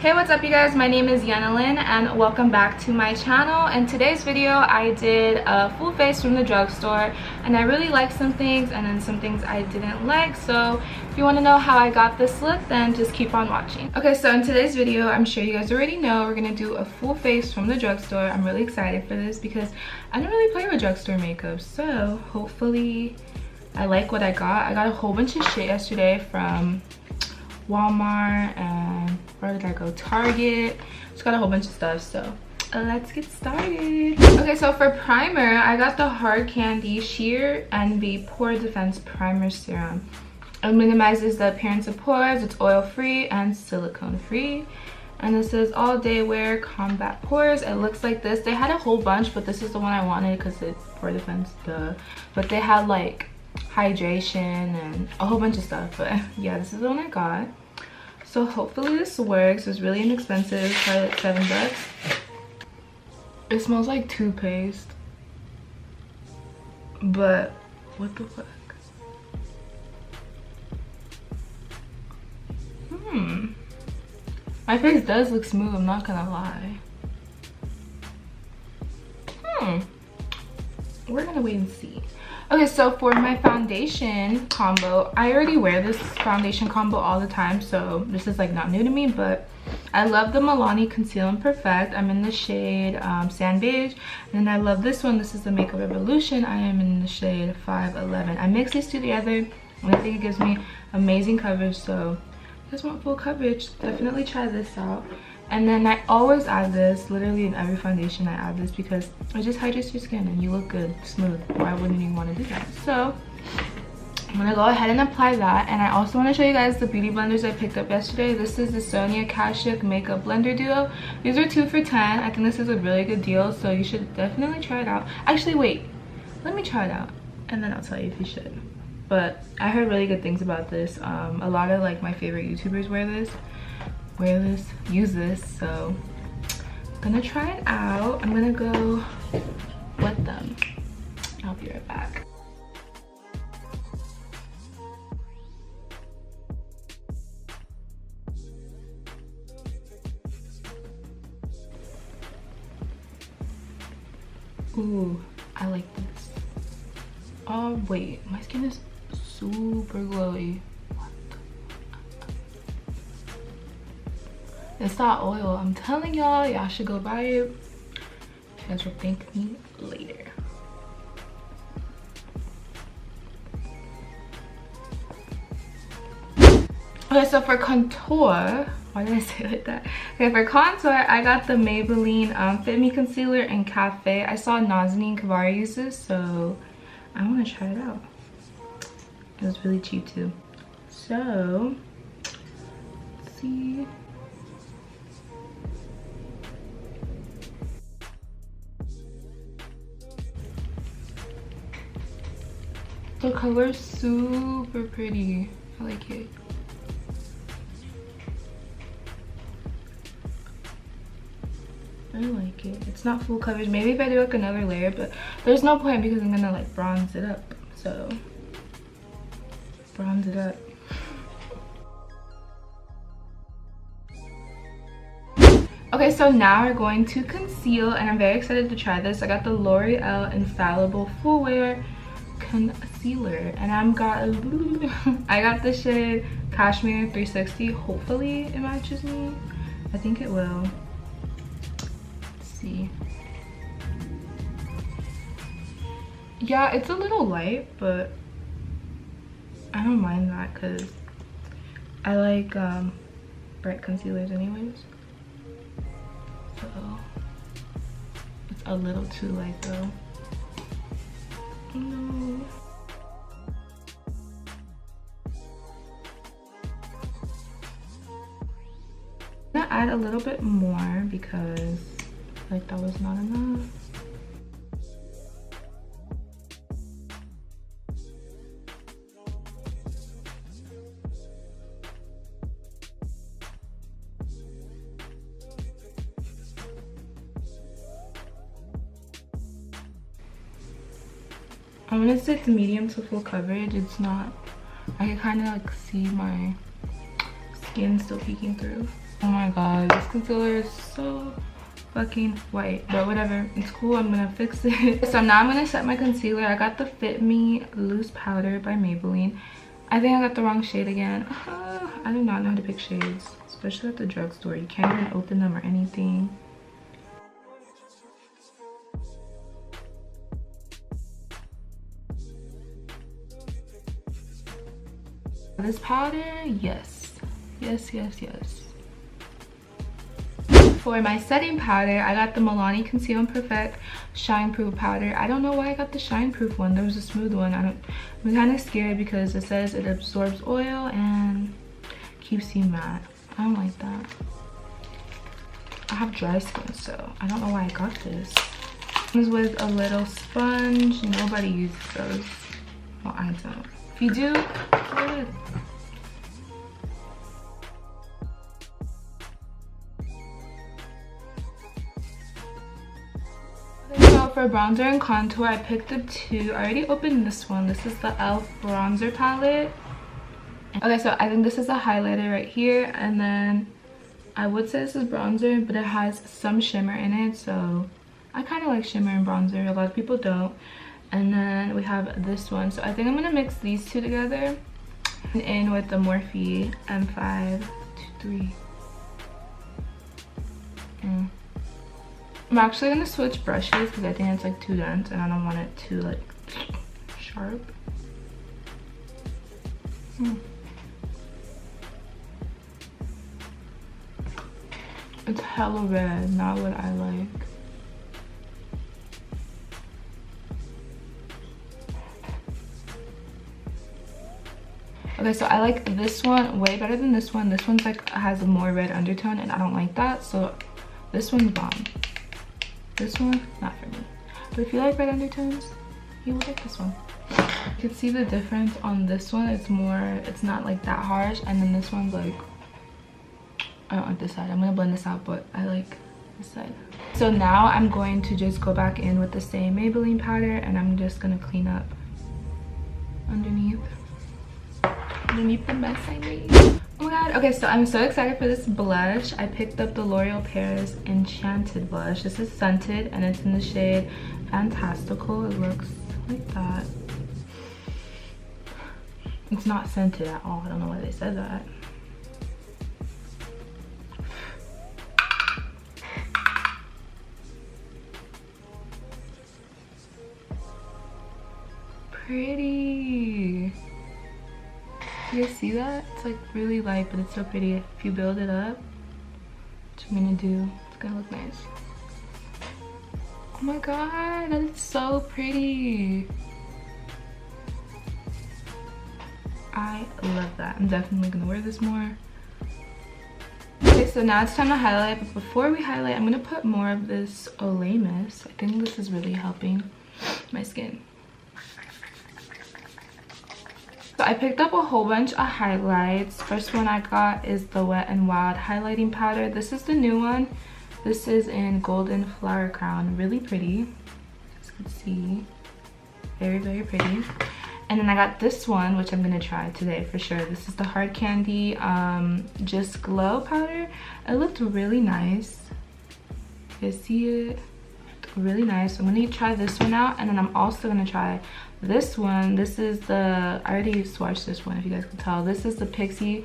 Hey, what's up you guys? My name is Yenalyn and welcome back to my channel. In today's video I did a full face from the drugstore and I really liked some things and then some things I didn't like. So if you want to know how I got this look, then just keep on watching. Okay, so in today's video, I'm sure you guys already know, we're gonna do a full face from the drugstore. I'm really excited for this because I don't really play with drugstore makeup, so hopefully I like what I got. I got a whole bunch of shit yesterday from Walmart and where did I go? Target. Just got a whole bunch of stuff, so let's get started. Okay, so for primer, I got the Hard Candy Sheer Envy Pore Defense Primer Serum. It minimizes the appearance of pores, it's oil free and silicone free. And this is all day wear, combat pores. It looks like this. They had a whole bunch, but this is the one I wanted because it's pore defense, duh. But they had like hydration and a whole bunch of stuff, but yeah, this is the one I got. So hopefully this works. It was really inexpensive, probably like $7. It smells like toothpaste, but what the fuck? My face does look smooth, I'm not gonna lie. We're gonna wait and see. Okay, so for my foundation combo, I already wear this foundation combo all the time, so this is like not new to me, but I love the Milani Conceal and Perfect. I'm in the shade Sand Beige, and I love this one. This is the Makeup Revolution. I am in the shade 511. I mix these two together, and I think it gives me amazing coverage, so if you guys want full coverage, definitely try this out. And then I always add this, literally in every foundation I add this because it just hydrates your skin and you look good, smooth. Why wouldn't you want to do that? So I'm gonna go ahead and apply that. And I also want to show you guys the beauty blenders I picked up yesterday. This is the Sonia Kashuk Makeup Blender Duo. These are 2 for $10. I think this is a really good deal, so you should definitely try it out. Actually, wait, let me try it out and then I'll tell you if you should. But I heard really good things about this. A lot of like my favorite YouTubers use this, so I'm gonna try it out. I'm gonna go wet them. I'll be right back. Ooh, I like this. Oh wait, my skin is super glowy. It's that oil. I'm telling y'all should go buy it. You guys will thank me later. Okay, so for contour, why did I say it like that? Okay, for contour, I got the Maybelline Fit Me Concealer in Cafe. I saw Nazanin Kavari use this, so I want to try it out. It was really cheap too. So, let's see. The color is super pretty. I like it. I like it. It's not full coverage. Maybe if I do like another layer, but there's no point because I'm gonna like bronze it up. So bronze it up. Okay, so now we're going to conceal, and I'm very excited to try this. I got the L'Oreal Infallible Full Wear Concealer, and I got the shade Cashmere 360. Hopefully it matches me. I think it will. Let's see. Yeah, it's a little light, but I don't mind that because I like bright concealers anyways. So it's a little too light though. No. I'm gonna add a little bit more because like that was not enough. I'm gonna stick to medium to full coverage. It's not, I can kind of like see my skin still peeking through. Oh my god, this concealer is so fucking white, but whatever, it's cool. I'm gonna fix it. So now I'm gonna set my concealer. I got the Fit Me loose powder by Maybelline. I think I got the wrong shade again. I do not know how to pick shades, especially at the drugstore. You can't even open them or anything. This powder, yes, yes, yes, yes. For my setting powder, I got the Milani Conceal and Perfect Shine Proof powder. I don't know why I got the Shine Proof one. There was a smooth one. I'm kind of scared because it says it absorbs oil and keeps you matte. I don't like that. I have dry skin, so I don't know why I got this. It comes with a little sponge. Nobody uses those. Well, I don't. If you do, good. So for bronzer and contour, I picked up two. I already opened this one. This is the e.l.f. bronzer palette. Okay, so I think this is a highlighter right here, and then I would say this is bronzer, but it has some shimmer in it, so I kind of like shimmer and bronzer. A lot of people don't. And then we have this one, so I think I'm gonna mix these two together and in with the Morphe M523. I'm actually gonna switch brushes because I think it's like too dense and I don't want it too like sharp. It's hella red, not what I like. Okay, so I like this one way better than this one. This one's like has a more red undertone and I don't like that, so this one's bomb. This one, not for me. But if you like red undertones, you will like this one. You can see the difference on this one. It's not like that harsh, and then this one's like, I don't like this side. I'm gonna blend this out, but I like this side. So now I'm going to just go back in with the same Maybelline powder, and I'm just gonna clean up underneath the mess I made. Oh my god. Okay, so I'm so excited for this blush. I picked up the L'Oreal Paris Enchanted blush. This is scented and it's in the shade Fantastical. It looks like that. It's not scented at all. I don't know why they said that. Pretty. You guys see that? It's like really light, but it's so pretty. If you build it up, which I'm gonna do, it's gonna look nice. Oh my god, that is so pretty. I love that. I'm definitely gonna wear this more. Okay, so now it's time to highlight, but before we highlight, I'm gonna put more of this Olay Mist. I think this is really helping my skin. So I picked up a whole bunch of highlights. First one I got is the Wet n Wild highlighting powder. This is the new one. This is in Golden Flower Crown. Really pretty. As you can see. Very, very pretty. And then I got this one, which I'm gonna try today for sure. This is the Hard Candy Just Glow powder. It looked really nice. You guys see it? Really nice. I'm gonna try this one out, and then I'm also gonna try this one. This is the, I already swatched this one if you guys can tell. This is the Pixie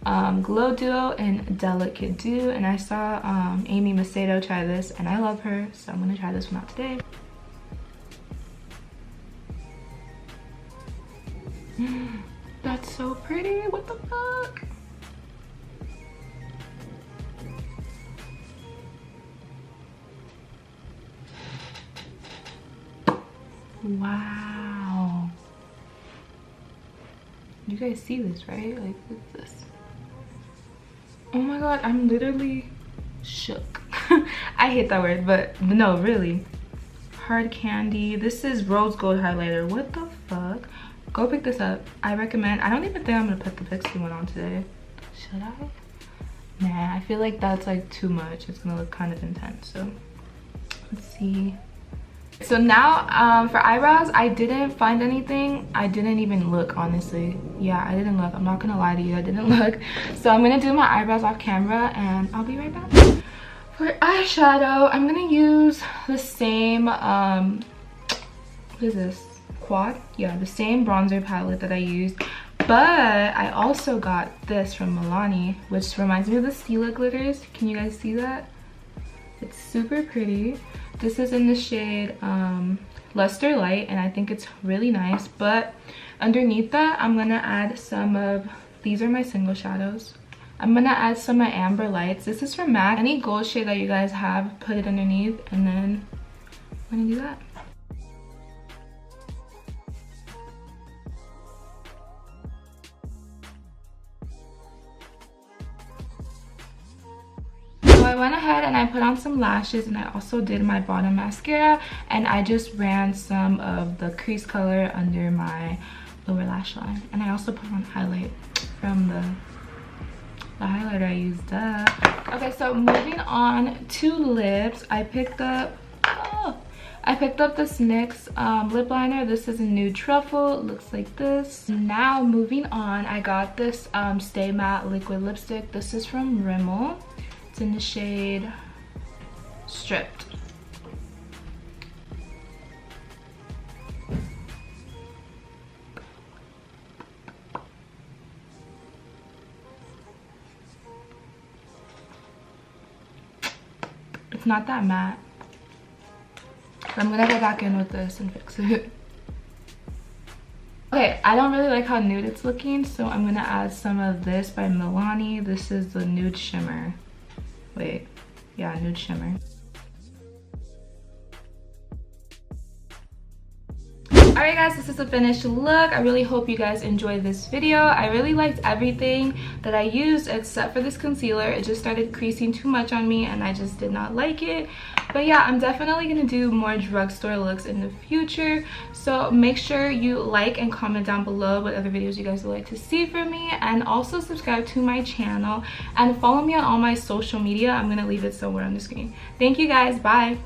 Glow Duo in Delicate Dew, and I saw Amy Macedo try this and I love her, so I'm gonna try this one out today. That's so pretty. What the fuck? Wow. You guys see this, right? Like, look at this. Oh my god, I'm literally shook. I hate that word, but no, really. Hard Candy. This is rose gold highlighter. What the fuck? Go pick this up. I recommend. I don't even think I'm gonna put the Pixie one on today. Should I? Nah, I feel like that's like too much. It's gonna look kind of intense. So let's see. So now for eyebrows, I didn't find anything. I didn't even look, honestly. Yeah, I didn't look. I'm not gonna lie to you, I didn't look. So I'm gonna do my eyebrows off camera and I'll be right back. For eyeshadow, I'm gonna use the same what is this, Quad? Yeah, the same bronzer palette that I used, but I also got this from Milani, which reminds me of the Stila glitters. Can you guys see that? It's super pretty. This is in the shade Luster Light, and I think it's really nice. But underneath that, I'm gonna add some of, these are my single shadows. I'm gonna add some of my Amber Lights. This is from MAC. Any gold shade that you guys have, put it underneath, and then I'm gonna do that. So I went ahead and I put on some lashes, and I also did my bottom mascara, and I just ran some of the crease color under my lower lash line. And I also put on highlight from the highlighter I used up. Okay, so moving on to lips, I picked up this NYX lip liner. This is a Nude Truffle. It looks like this. Now moving on, I got this Stay Matte liquid lipstick. This is from Rimmel. It's in the shade Stripped. It's not that matte. I'm gonna go back in with this and fix it. Okay, I don't really like how nude it's looking, so I'm gonna add some of this by Milani. This is the Nude Shimmer. Wait, yeah, Nude Shimmer. Alright guys, this is a finished look. I really hope you guys enjoyed this video. I really liked everything that I used except for this concealer. It just started creasing too much on me and I just did not like it. But yeah, I'm definitely going to do more drugstore looks in the future. So make sure you like and comment down below what other videos you guys would like to see from me. And also subscribe to my channel and follow me on all my social media. I'm going to leave it somewhere on the screen. Thank you guys. Bye.